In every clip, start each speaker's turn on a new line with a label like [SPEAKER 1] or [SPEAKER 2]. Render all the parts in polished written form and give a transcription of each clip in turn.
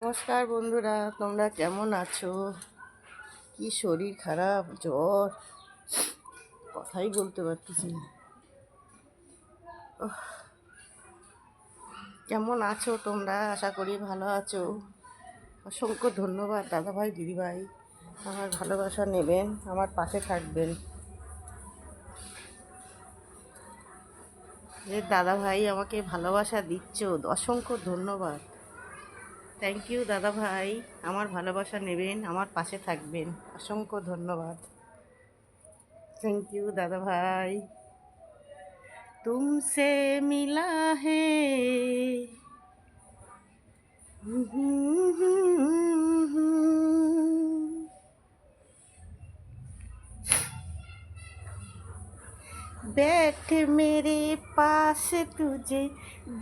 [SPEAKER 1] নমস্কার বন্ধুরা, তোমরা কেমন আছো? কি শরীর খারাপ, জ্বর, কথাই বলতে পারতেছি না। কেমন আছো তোমরা? আশা করি ভালো আছো। অসংখ্য ধন্যবাদ দাদাভাই দিদিভাই, আমার ভালোবাসা নেবেন, আমার পাশে থাকবেন। যে দাদাভাই আমাকে ভালোবাসা দিচ্ছ, অসংখ্য ধন্যবাদ। থ্যাংক ইউ দাদাভাই, আমার ভালোবাসা নেবেন, আমার পাশে থাকবেন। অসংখ্য ধন্যবাদ। থ্যাংক ইউ দাদাভাই। तुमसे मिला है बैठ मेरे पास तुझे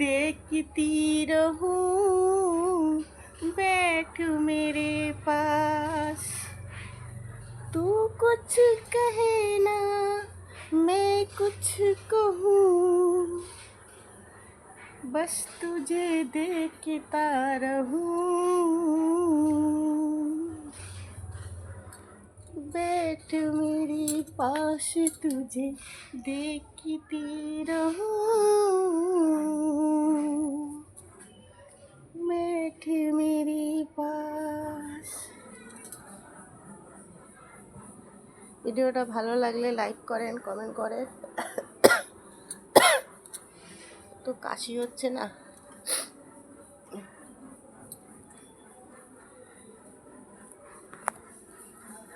[SPEAKER 1] देखती रहूं, बैठ मेरे पास, तू कुछ कहे ना मैं कुछ कहूँ, बस तुझे देखता रहूं, बैठ मेरे पास तुझे देखती रहूं, बैठ मेरे पास। ভিডিওটা ভালো লাগলে লাইক করেন, কমেন্ট করেন। তো কাশি হচ্ছে না।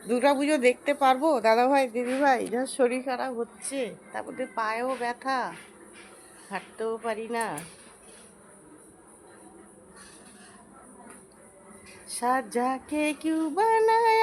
[SPEAKER 1] দুর্গাপুজো দেখতে পারবো দাদাভাই দিদিভাই? যা শরীর খারাপ হচ্ছে, তারপরে পায়েও ব্যথা, হাঁটতেও পারি না। সাজা কে কিউ বানায়া